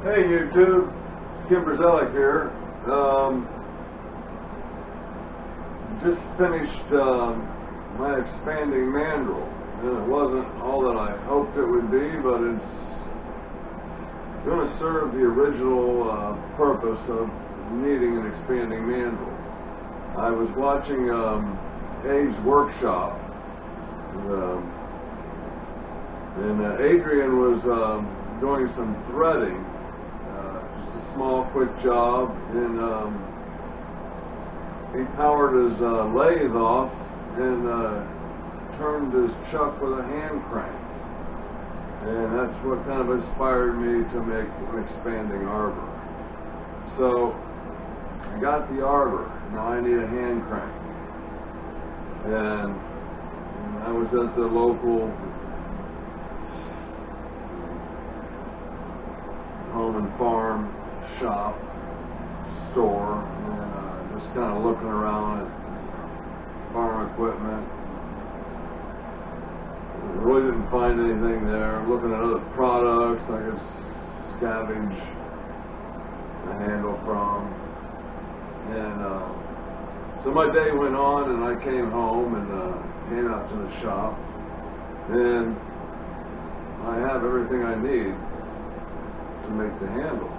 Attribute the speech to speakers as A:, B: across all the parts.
A: Hey YouTube, Kim Brzezek here. Just finished my expanding mandrel, and it wasn't all that I hoped it would be, but it's going to serve the original purpose of needing an expanding mandrel. I was watching Abe's workshop, and Adrian was doing some threading. Small, quick job, and he powered his lathe off and turned his chuck with a hand crank, and that's what kind of inspired me to make an expanding arbor. So I got the arbor, now I need a hand crank, and I was at the local home and farm shop, store, and just kind of looking around at farm equipment. Really didn't find anything there. Looking at other products I could scavenge a handle from. And so my day went on, and I came home and came out to the shop, and I have everything I need to make the handle.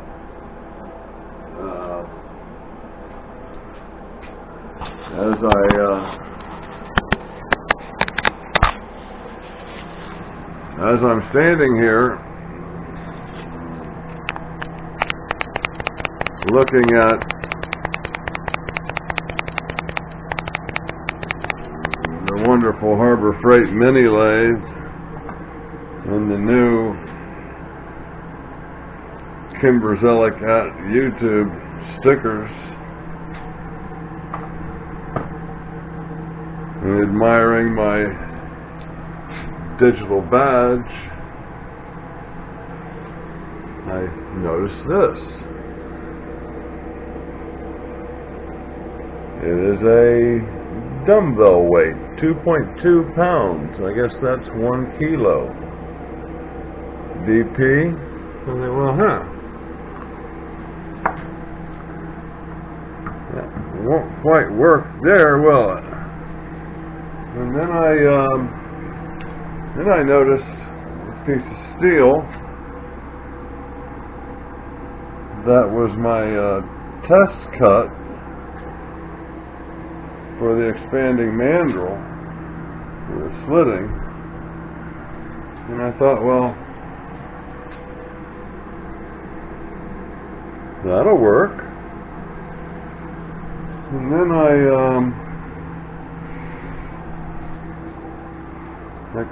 A: As I'm standing here looking at the wonderful Harbor Freight mini lathe and the new Kim Brzezek at YouTube stickers, and admiring my digital badge, I noticed this. It is a dumbbell weight, 2.2 pounds. I guess that's 1 kilo. DP. And they, well, it won't quite work there, will it? And then I noticed this piece of steel that was my test cut for the expanding mandrel, for the slitting, and I thought, well, that'll work. And then I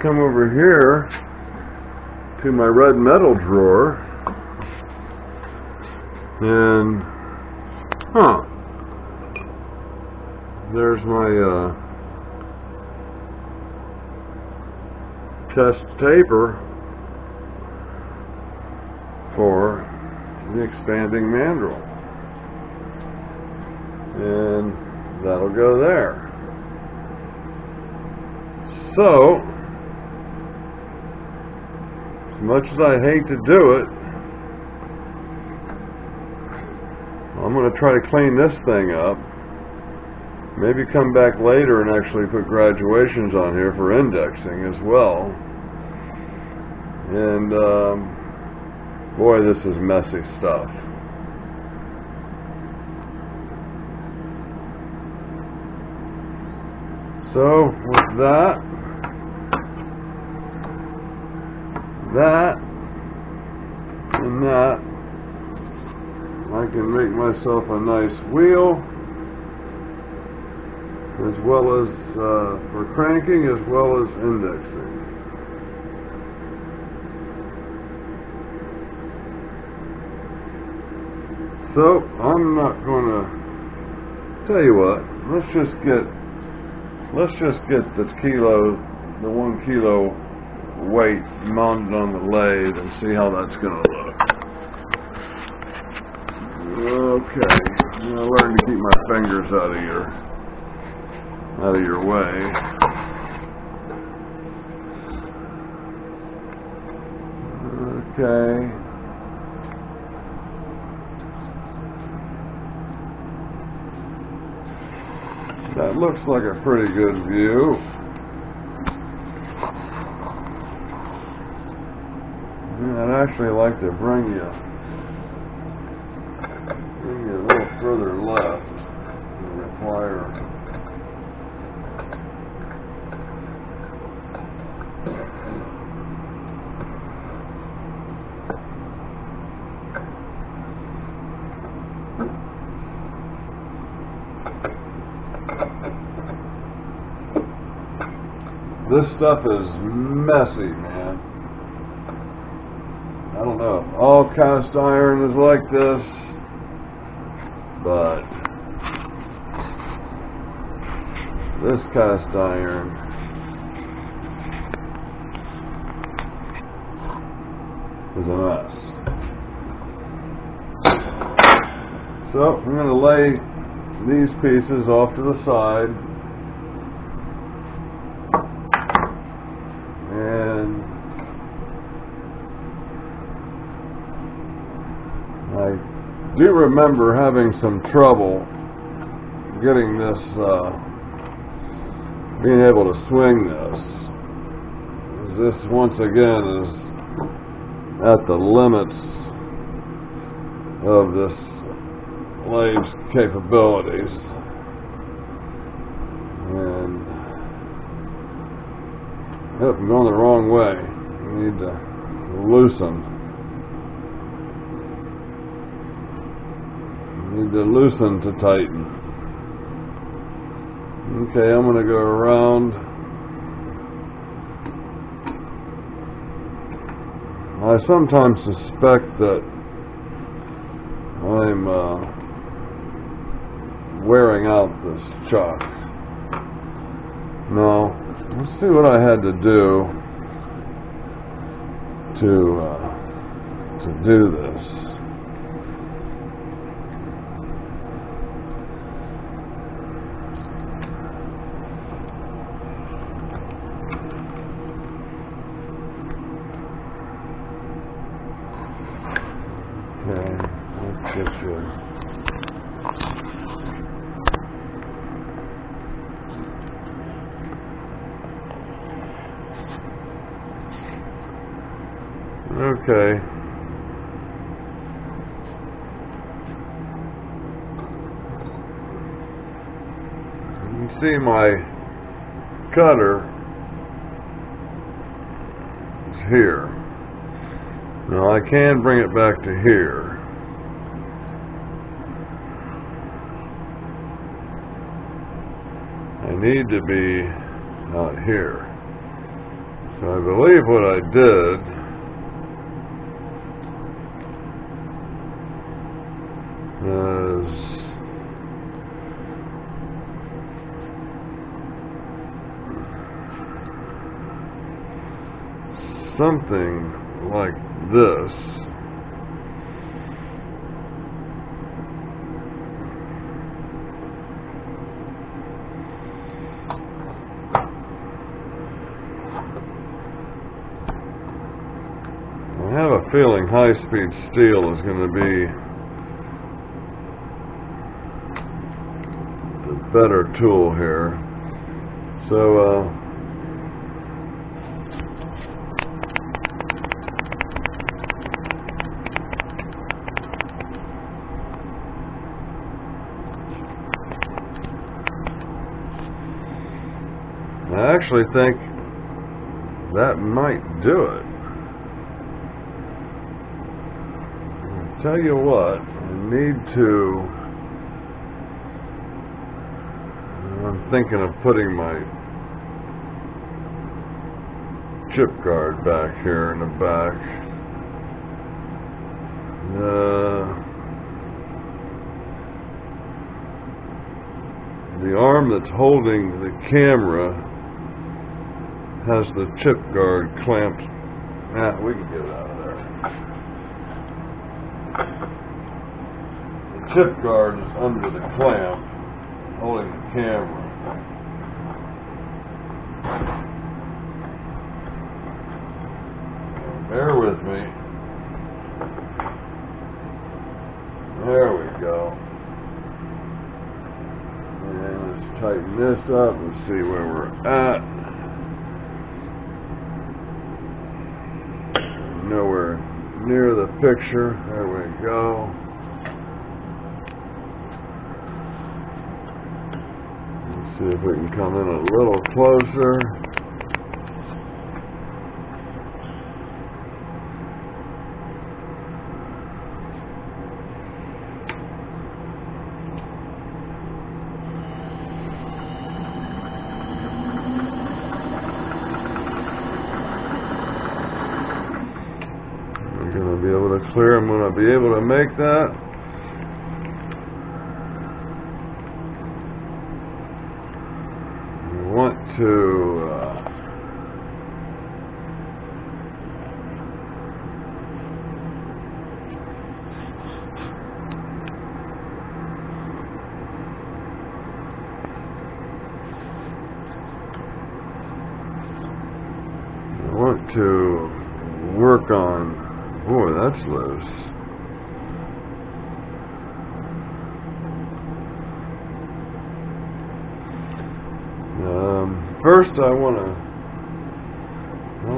A: come over here to my red metal drawer, and there's my test taper for the expanding mandrel, and that'll go there. So, as much as I hate to do it, I'm going to try to clean this thing up, maybe come back later and actually put graduations on here for indexing as well. And boy, this is messy stuff. So with that and that, I can make myself a nice wheel, as well as for cranking, as well as indexing. So I'm not going to tell you what. Let's just get the 1 kilo weight mounted on the lathe and see how that's going to look. Okay, I'm going to learn to keep my fingers out of your way. Okay. That looks like a pretty good view. I'd actually like to bring you a little further left and require this stuff is messy, man. I don't know if all cast iron is like this, but this cast iron is a mess. So I'm going to lay these pieces off to the side, and I do remember having some trouble getting this, being able to swing this. This once again is at the limits of this lathe's capabilities, and yep, I'm going the wrong way. I need to loosen. Need to loosen to tighten. Okay, I'm going to go around. I sometimes suspect that I'm wearing out this chuck. Now, let's see what I had to do to do this. Okay, let's get you. Okay. You can see my cutter is here. Now I can bring it back to here. I need to be out here. So I believe what I did is something like this. I have a feeling high-speed steel is going to be the better tool here. So, I actually think that might do it. I'll tell you what, I need to, I'm thinking of putting my chip guard back here in the back. The arm that's holding the camera has the chip guard clamped. We can get it out of there. The chip guard is under the clamp holding the camera. Bear with me. There we go. And let's tighten this up and see where we're at. Nowhere near the picture. There we go. Let's see if we can come in a little closer. Be able to clear. I'm going to be able to make that. We want to work on. Boy, that's loose. First, I want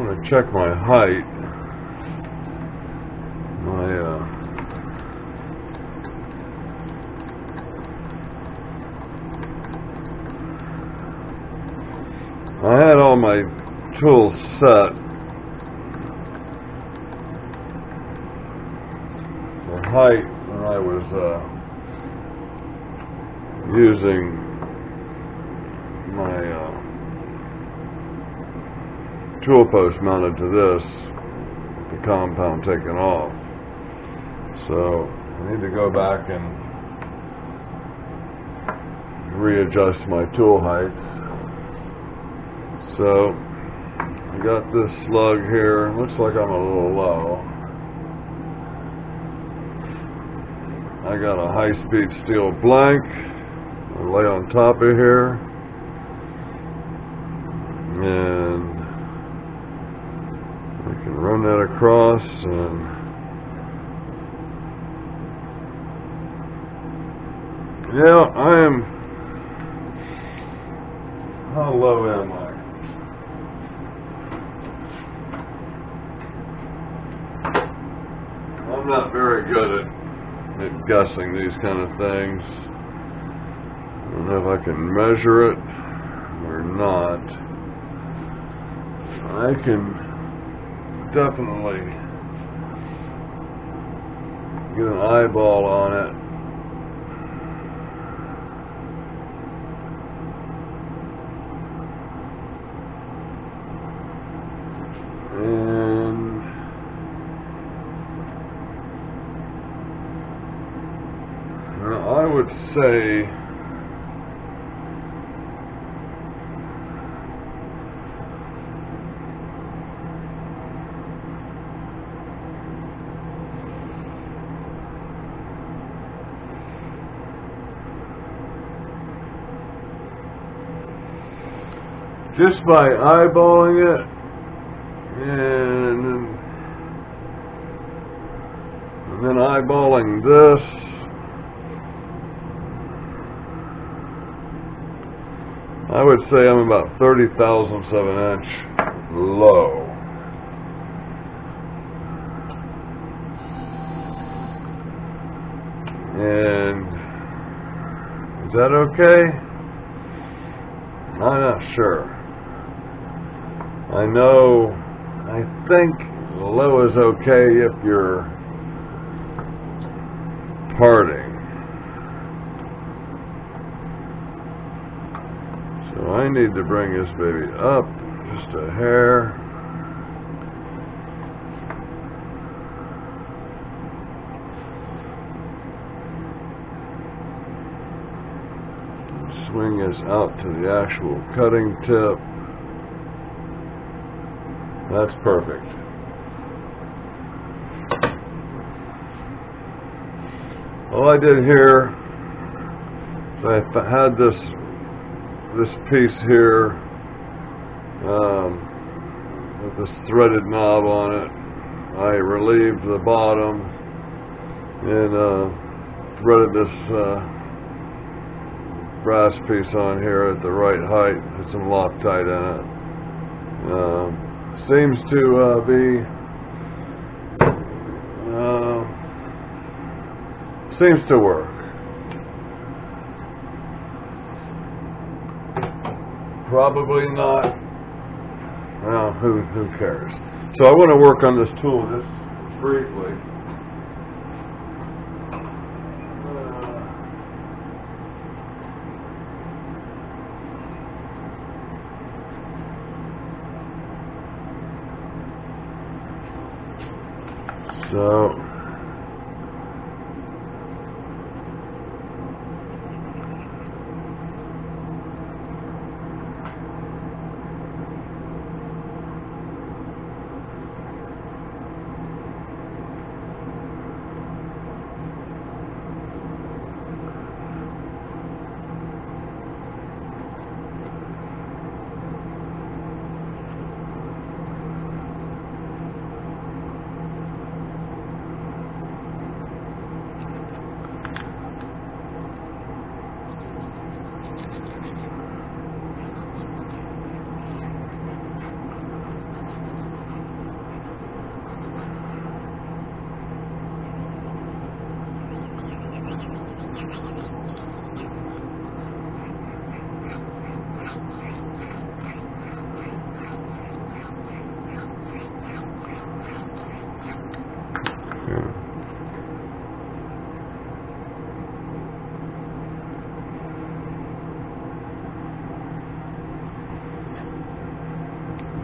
A: to check my height. I had all my tools set. Height when I was using my tool post mounted to this, the compound taken off. So I need to go back and readjust my tool heights. So I got this slug here. Looks like I'm a little low. I got a high-speed steel blank. I'll lay on top of here. And I can run that across and yeah, how low am I? I'm not very good at guessing these kind of things. I don't know if I can measure it or not. I can definitely get an eyeball on it. And I would say just by eyeballing it and then eyeballing this, I would say I'm about 30,000ths of an inch low. And is that okay? I'm not sure. I think low is okay if you're parting. So I need to bring this baby up just a hair. Swing this out to the actual cutting tip. That's perfect. All I did here is I had this piece here with this threaded knob on it. I relieved the bottom and threaded this brass piece on here at the right height, put some Loctite in it. Seems to seems to work. Probably not. Well, who cares? So I want to work on this tool just briefly. So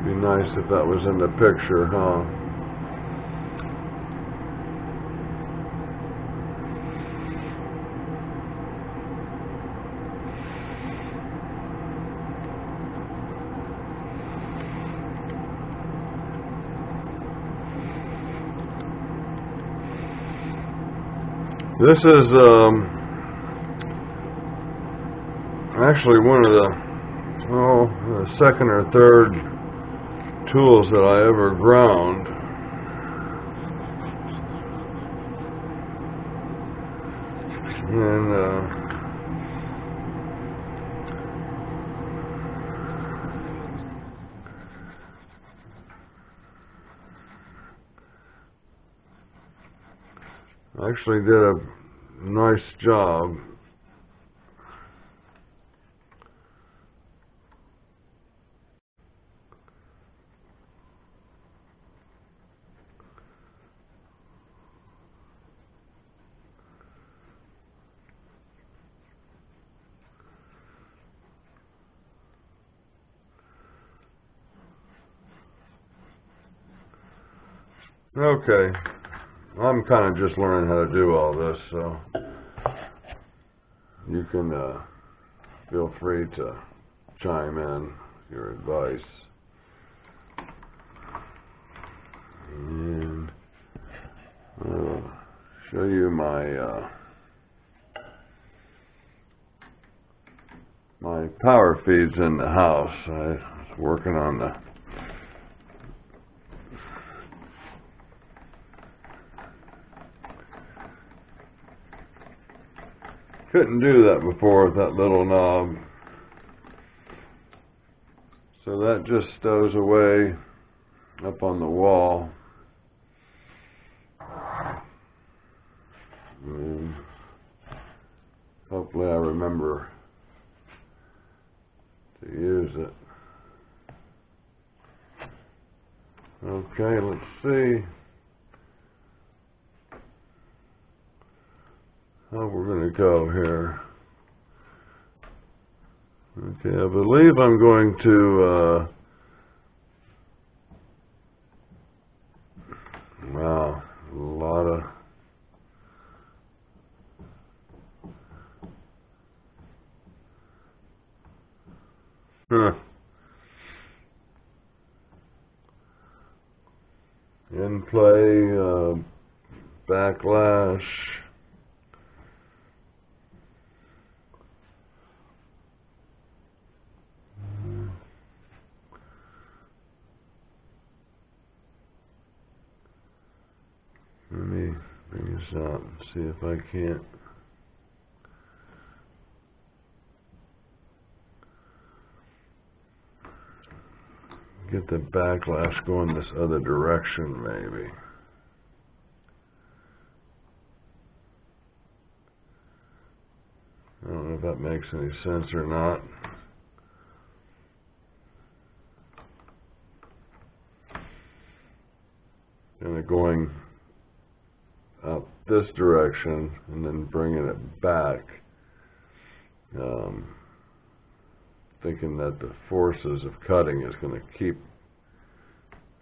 A: be nice if that was in the picture, huh? This is actually one of the second or third tools that I ever ground. And I actually did a nice job. Okay, I'm kind of just learning how to do all this, so you can feel free to chime in with your advice. And I'll show you my my power feeds in the house. I was working on the couldn't do that before with that little knob. So that just stows away up on the wall. And hopefully I remember to use it. Okay, let's see how we're going to go here. Okay, I believe I'm going to wow, a lot of in play backlash. Let me bring this up and see if I can't. get the backlash going this other direction, maybe. I don't know if that makes any sense or not. Kind of going out this direction and then bringing it back. Thinking that the forces of cutting is going to keep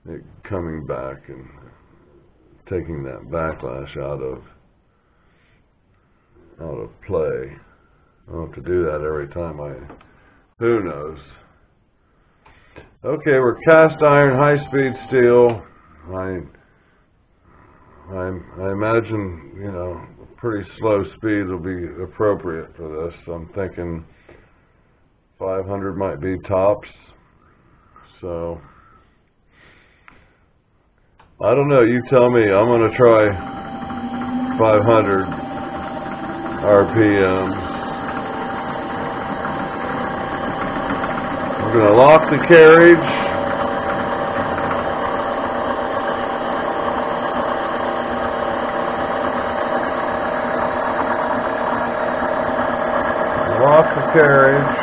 A: it coming back and taking that backlash out of play. I don't have to do that every time who knows. Okay, we're cast iron, high-speed steel. I imagine, you know, pretty slow speed will be appropriate for this. So I'm thinking 500 might be tops. So I don't know, you tell me. I'm going to try 500 RPM. I'm going to lock the carriage. Lock the carriage.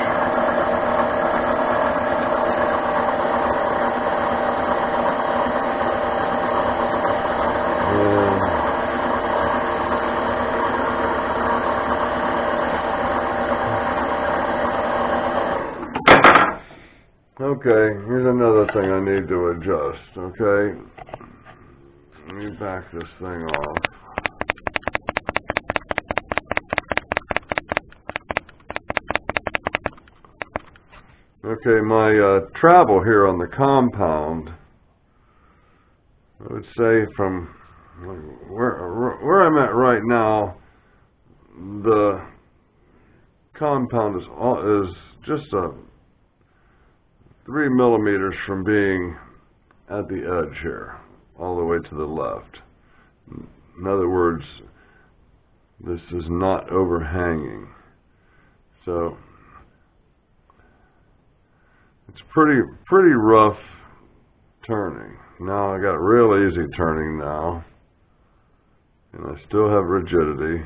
A: Okay, here's another thing I need to adjust, okay? Let me back this thing off. Okay, my travel here on the compound, I would say from where I'm at right now, the compound is just 3 millimeters from being at the edge here, all the way to the left. In other words, this is not overhanging. So it's pretty rough turning. Now I got real easy turning now, and I still have rigidity.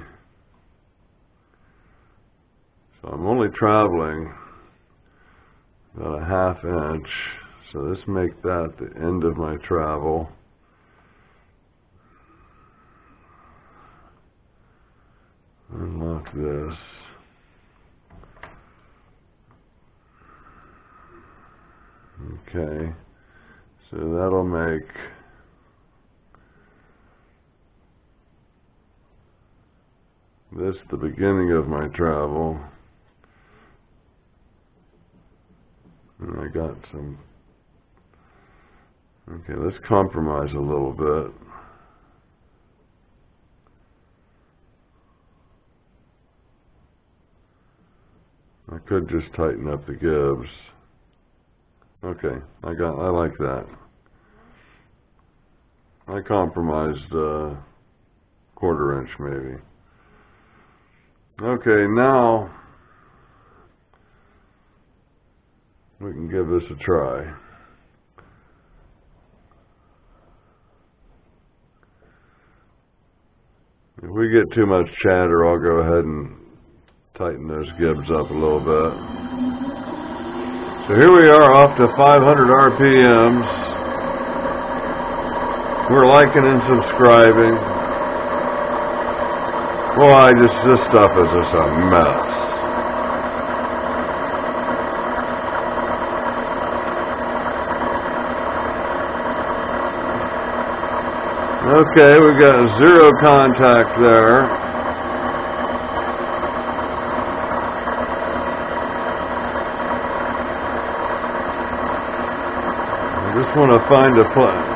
A: So I'm only traveling about a ½ inch. So let's make that the end of my travel. Unlock this. Okay, so that'll make this the beginning of my travel. And I got some, okay, let's compromise a little bit. I could just tighten up the gibs. Okay, I like that. I compromised a ½ inch maybe. Okay, now we can give this a try. If we get too much chatter, I'll go ahead and tighten those gibs up a little bit. So here we are off to 500 RPMs. We're liking and subscribing. Boy, this stuff is just a mess. Okay, we've got 0 contact there. I just want to find a place.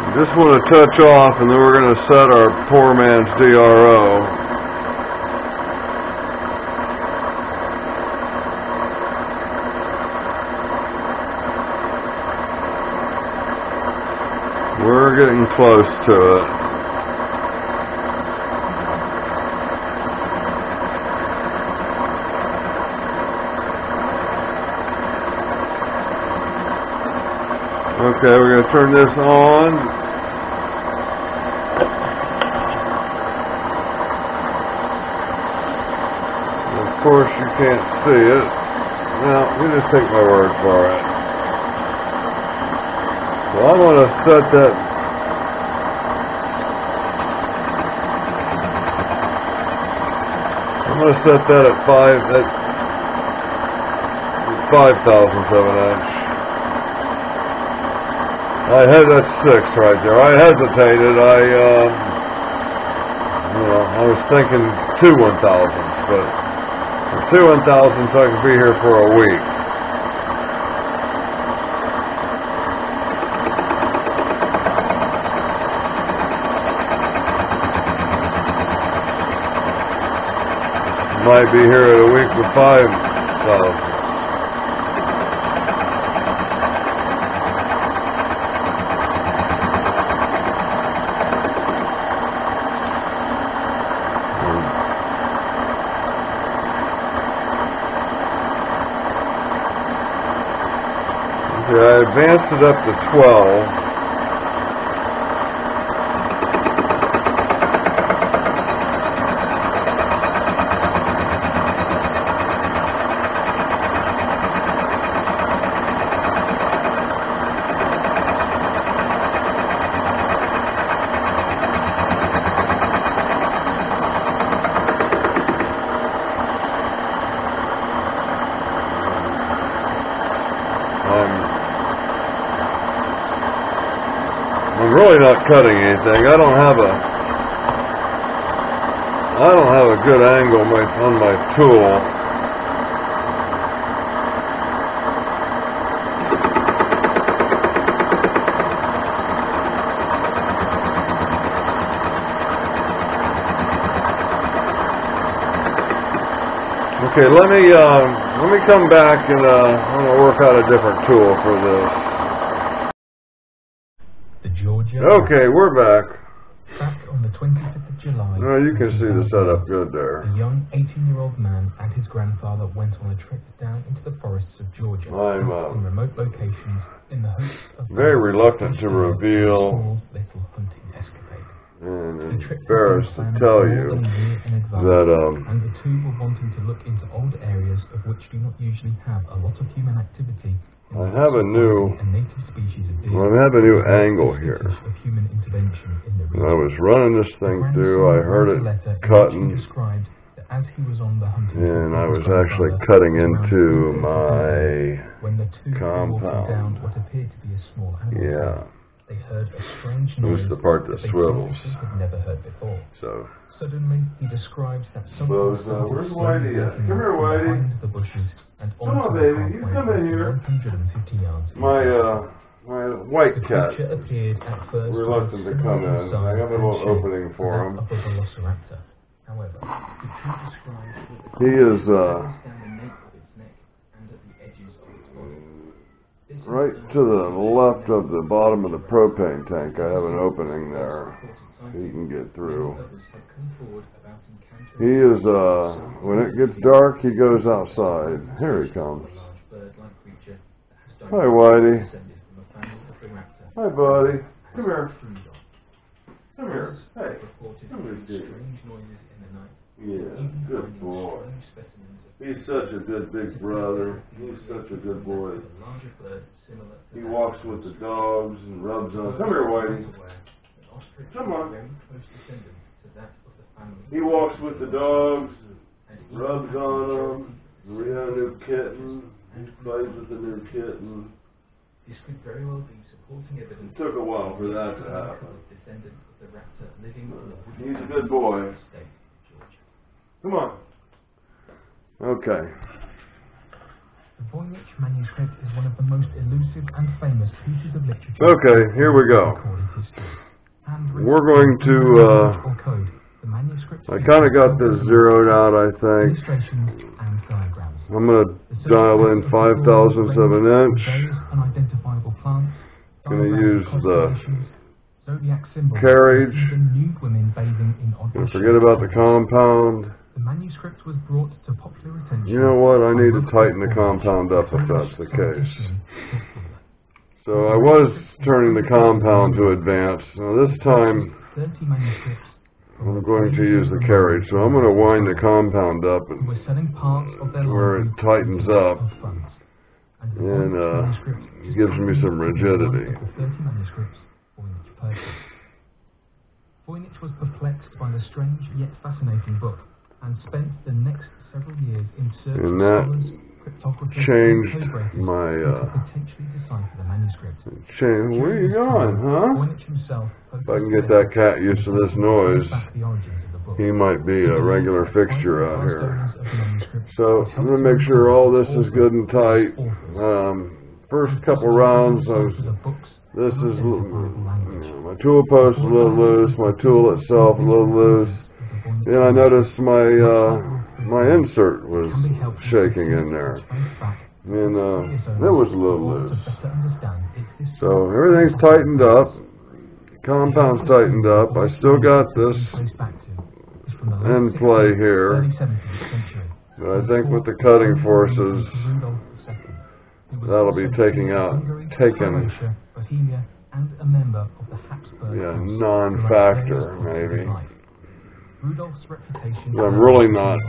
A: Just want to touch off, and then we're going to set our poor man's DRO. We're getting close to it. Okay, we're going to turn this on. And of course, you can't see it. Now, you just take my word for it. So I'm going to set that. I'm going to set that at 5 thousandths of an inch. I had that 6 right there. I hesitated. I was thinking 2 1,000ths, but for 2 1,000ths I could be here for a week. Might be here at a week with 5,000. Okay, I advanced it up to 12. I'm really not cutting anything. I don't have a good angle on my tool. Okay, let me come back and I'm gonna work out a different tool for this. Okay, we're back.
B: Back on the 25th of July.
A: Oh, you can see the setup good there.
B: A young 18-year-old man and his grandfather went on a trip down into the forests of Georgia in remote locations in the hopes of
A: very reluctant to reveal
B: small little hunting escapade.
A: and embarrassed to tell you that
B: and the two were wanting to look into old areas of which do not usually have a lot of human activity.
A: I have a new angle here. When I was running this thing through, I heard it cutting, and I was actually cutting into my compound. Yeah. It was the part that swivels. So.
B: Suddenly, he describes that
A: where's Whitey at? Come here, Whitey.
B: And
A: come on, baby. You come in here.
B: 150 yards.
A: My white cat.
B: Reluctant
A: to come in. I have a little opening for him.
B: However,
A: he is right to the left of the bottom of the propane tank. I have an opening there. He can get through. He is, when it gets dark, he goes outside. Here he comes. Hi, Whitey. Hi, buddy. Come here. Come here. Hey. Come here, yeah, good boy. He's such a good big brother. He's such a good boy. He walks with the dogs and rubs on. Come here, Whitey. Come on. He walks with the dogs, rubs on them. We have a new kitten. He plays with the new kitten. It took a while for that to happen. He's a good boy. Come on. Okay.
B: The Voynich manuscript is one of the most elusive and famous pieces of literature.
A: Okay, here we go. We're going to, I kind of got this zeroed out, I think. I'm going to dial in 5 thousandths of an inch. I'm going to use the carriage. Don't forget about the compound.
B: The manuscript was brought to popular attention.
A: You know what? I need to tighten the compound up if that's the case. So I was turning the compound to advance. Now this time,
B: 30 manuscripts
A: I'm going to use the carriage. So I'm going to wind the compound up and
B: were selling parts of their
A: where it tightens up, and it gives me some rigidity.
B: Voynich was perplexed by the strange yet fascinating book and spent the next several years in search
A: And
B: of
A: that
B: scholars, cryptographers,
A: changed
B: and codebreakers
A: my,
B: who could potentially decipher the manuscript.
A: Where are you going, huh?
B: Voynich himself
A: If I can get that cat used to this noise,
B: the origins of the book.
A: he might be a regular fixture out here. So I'm going to make sure all this is good and tight. First couple rounds, this is, my tool post a little loose, my tool itself a little loose. Then I noticed my insert was shaking in there, and it was a little loose. So everything's tightened up, compound's tightened up. I still got this end play here, but I think with the cutting forces, that'll be non-factor maybe. I'm really not,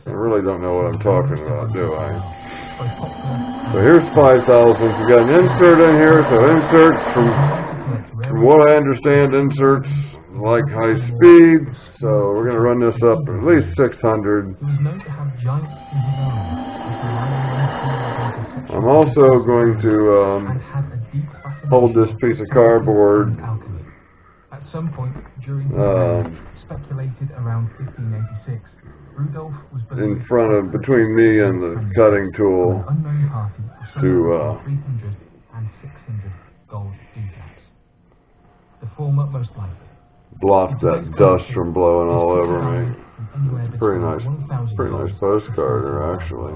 A: I really don't know what I'm talking about, do I? So here's 5,000. We got an insert in here, so inserts, from what I understand, inserts like high speed, so we're going to run this up at least 600. I'm also going to hold this piece of cardboard
B: some point during speculated around 1586, Rudolph was
A: in front of, between me and the cutting tool to
B: 300 and 600 gold ducats. The former most likely.
A: Block that dust from blowing all over me. It's a pretty nice postcard, actually.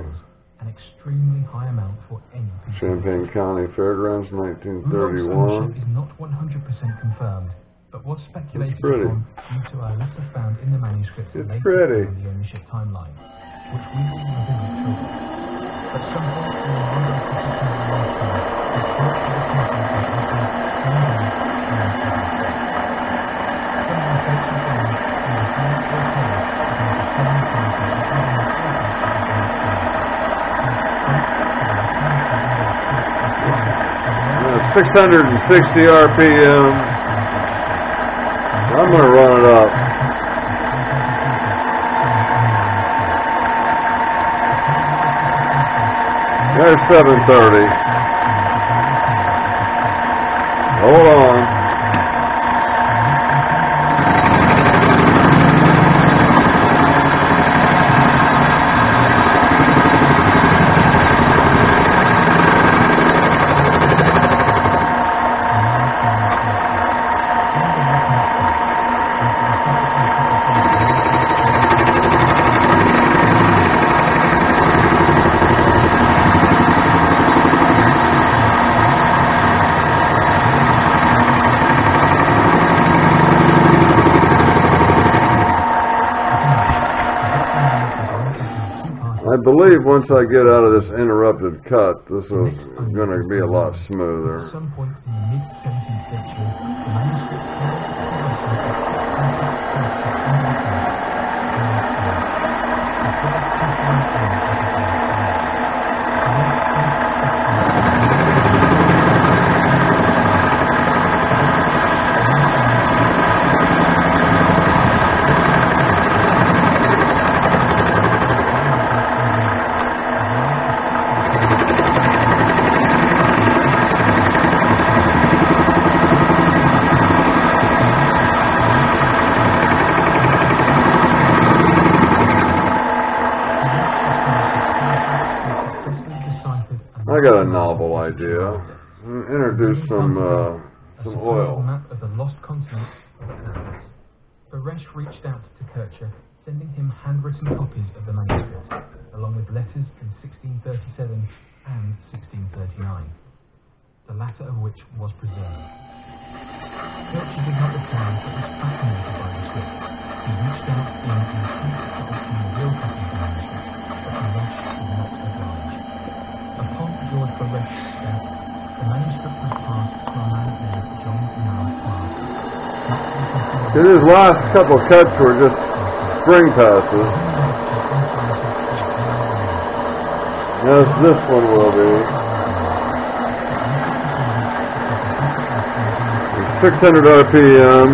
B: An extremely high amount for any piece.
A: Champaign County Fairgrounds, 1931.
B: Is not 100% confirmed, but was speculated upon due to a letter found in the manuscript later in the ownership timeline, which we will revisit shortly. But some point in the Royal Professional lifetime, the church of the country was opened and some research is done in the science or college about the common sciences and the importance of the Royal Church.
A: 660 RPM. I'm going to run it up. There's 730. Hold on. I believe once I get out of this interrupted cut, this is going to be a lot smoother.
B: At some point in the mid-17th century, the manuscript
A: I got a novel idea. Introduce some oil.
B: Map of the lost continent of Atlantis. Baresh reached out to Kircher, sending him handwritten copies of the manuscript, along with letters in 1637 and 1639, the latter of which was preserved. Kircher did not reply, but was fascinated by the script. He reached out in an attempt to obtain a real copy of the manuscript, but Baresh did not oblige. Upon George Baresh
C: His last couple cuts were just spring passes. As this one will be. 600 RPM.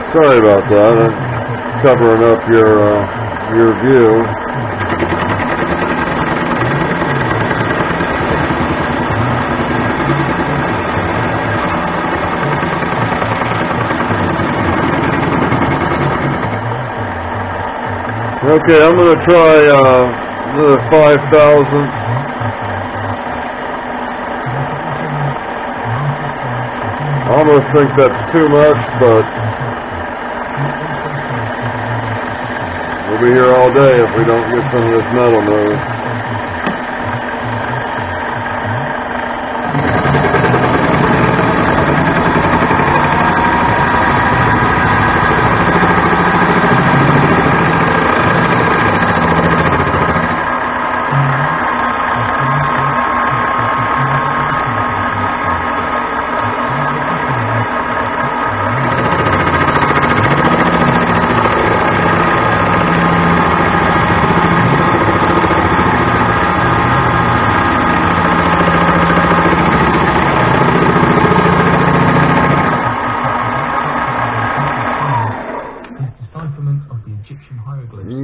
C: Sorry about that. I'm covering up your view. Okay, I'm going to try the 5,000. I almost think that's too much, but we'll be here all day if we don't get some of this metal moved.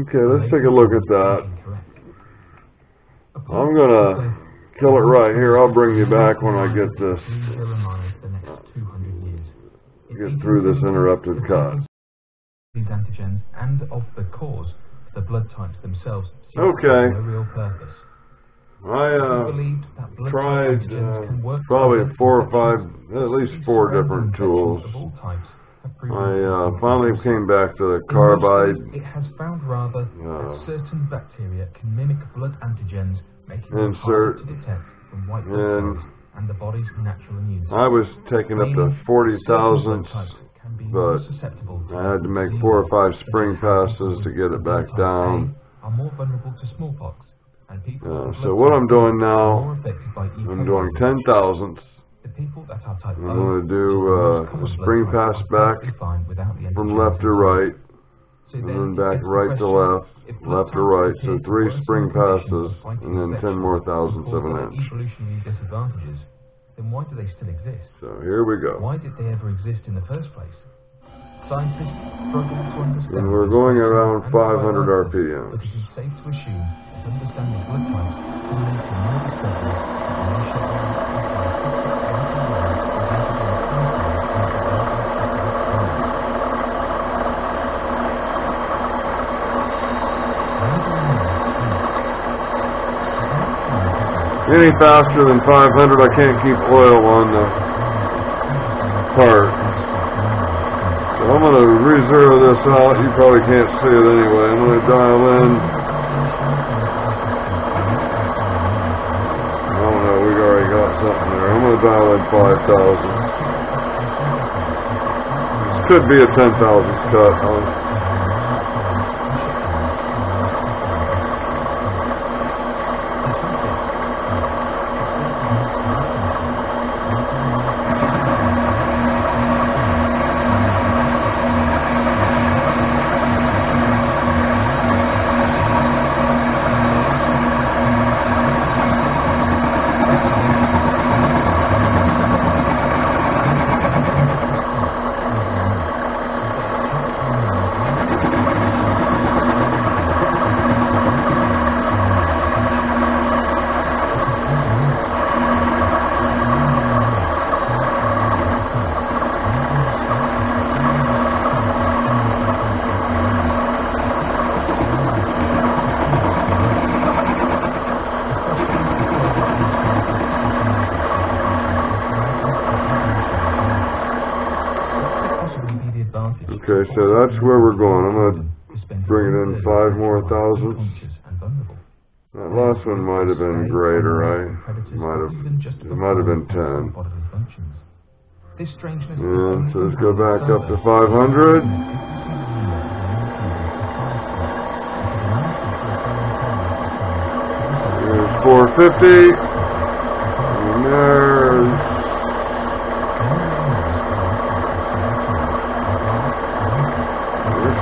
C: Okay, let's take a look at that. I'm going to kill it right here. I'll bring you back when I get this, get through this interrupted cut.
B: These antigens and of the cause, the blood types themselves,
C: okay.
B: no real purpose.
C: I tried probably at least four different tools. I finally came back to the carbide.
B: It has found rather that certain bacteria can mimic blood antigens, making them harder to detect from white blood cells and the body's natural immunity.
C: I was taking up to 40,000, but I had to make 4 or 5 spring passes to get it back down.
B: Are more vulnerable to smallpox.
C: So what I'm doing now, I'm doing 10 thousandths. I'm going to do a spring pass back from left to right, and then back right to left, left to right. So 3 spring passes, and then 10 more thousandths of an inch.
B: Then why do they still exist?
C: So here we go.
B: Why did they ever exist in the first place? Scientists struggle to understand.
C: And we're going around 500 RPM.
B: But it is safe to assume that understanding blood types can lead to more discoveries and reshaping.
C: Any faster than 500, I can't keep oil on the part. So I'm going to re-zero this out. You probably can't see it anyway. I'm going to dial in. Oh no, we already got something there. I'm going to dial in 5,000. This could be a 10,000 cut, huh? Okay, so that's where we're going. I'm going to bring it in 5 more thousandths. That last one might have been greater. It might have been 10.
B: This strangeness
C: and so let's go back up to 500. There's 450. And there's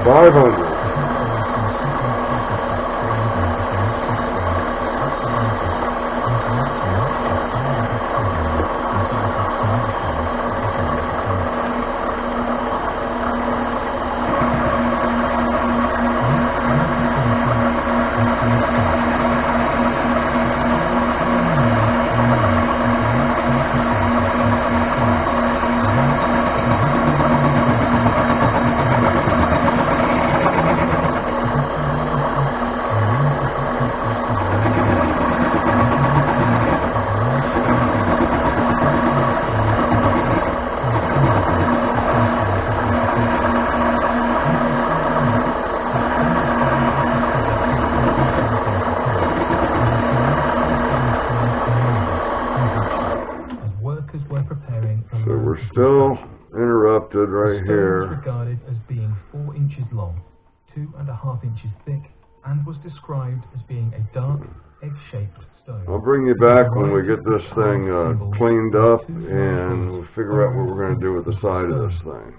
C: 500. So we're still interrupted right here.
B: Was regarded as being 4 inches long, 2.5 inches thick, and was described as being a dark, egg-shaped stone.
C: I'll bring you back when we get this thing cleaned up and we'll figure out what we're going to do with the side of this thing.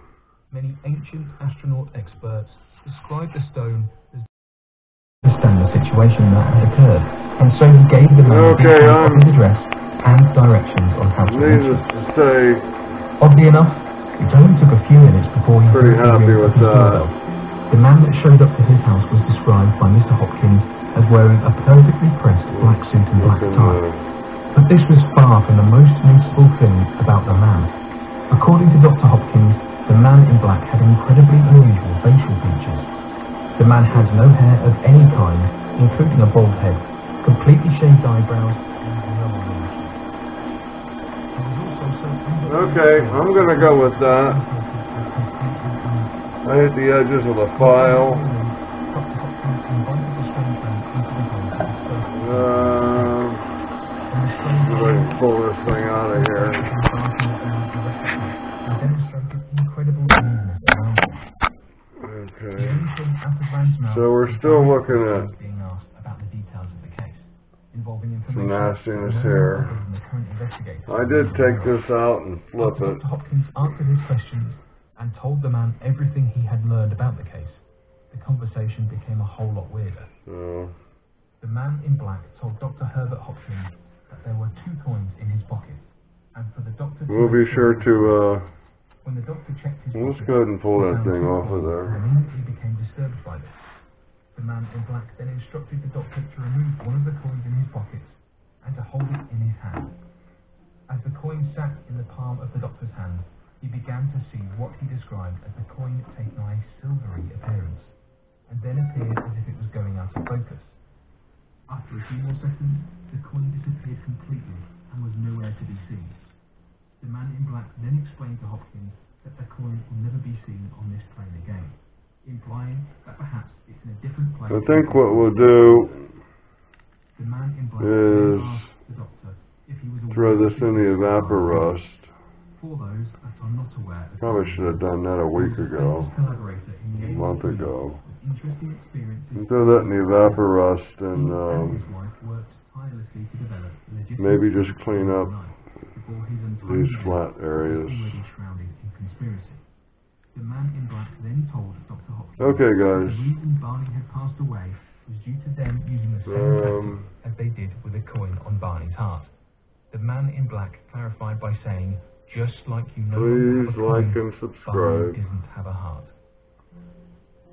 B: Many ancient astronaut experts described the stone as understand the situation that had occurred, and so he gave the man details of his address and directions on how to reach it. Oddly enough, it only took a few minutes before he
C: pretty happy with that.
B: The man that showed up to his house was described by Mr. Hopkins as wearing a perfectly pressed black suit and black tie. But this was far from the most noticeable thing about the man. According to Dr. Hopkins, the man in black had incredibly unusual facial features. The man had no hair of any kind, including a bald head, completely shaved eyebrows, and no eyelash.
C: Okay, I'm going to go with that. I hit the edges of the file. See if I can pull this thing out of here. Okay. So we're still looking at some nastiness here. I did take this out and flip it.
B: Dr. Hopkins answered his questions and told the man everything he had learned about the case. The conversation became a whole lot weirder. The man in black told Dr. Herbert Hopkins that there were 2 coins in his pocket, and for the doctor to...
C: We'll be sure to,
B: when the doctor checked his
C: let's go ahead and pull that thing off of there.
B: And immediately became disturbed by this. The man in black then instructed the doctor to remove one of the coins in his pockets and to hold it in his hand. As the coin sat in the palm of the doctor's hand, he began to see what he described as the coin taking on a silvery appearance, and then appeared as if it was going out of focus. After a few more seconds, the coin disappeared completely and was nowhere to be seen. The man in black then explained to Hopkins that the coin will never be seen on this plane again, implying that perhaps it's in a different place.
C: I think what we'll do
B: the man in black
C: is
B: asked the doctor if he was
C: throw this in the evaporust.
B: For those that are not aware,
C: Probably should have done that a week ago, a month ago. And throw that in the evaporust and maybe just clean up these flat areas.
B: The man in black then told Dr. Hopkins
C: okay, guys.
B: the reason Barney had passed away was due to them using the same tactic as they did with the coin on Barney's heart. The man in black clarified by saying, just like you know,
C: please like and subscribe.
B: Barney doesn't have a heart.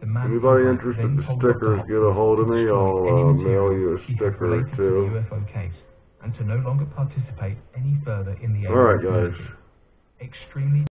C: Anybody interested in stickers, get a hold of me. I'll mail you a sticker or two.
B: UFO case, and to no longer participate any further in the
C: Alright, guys.
B: Extremely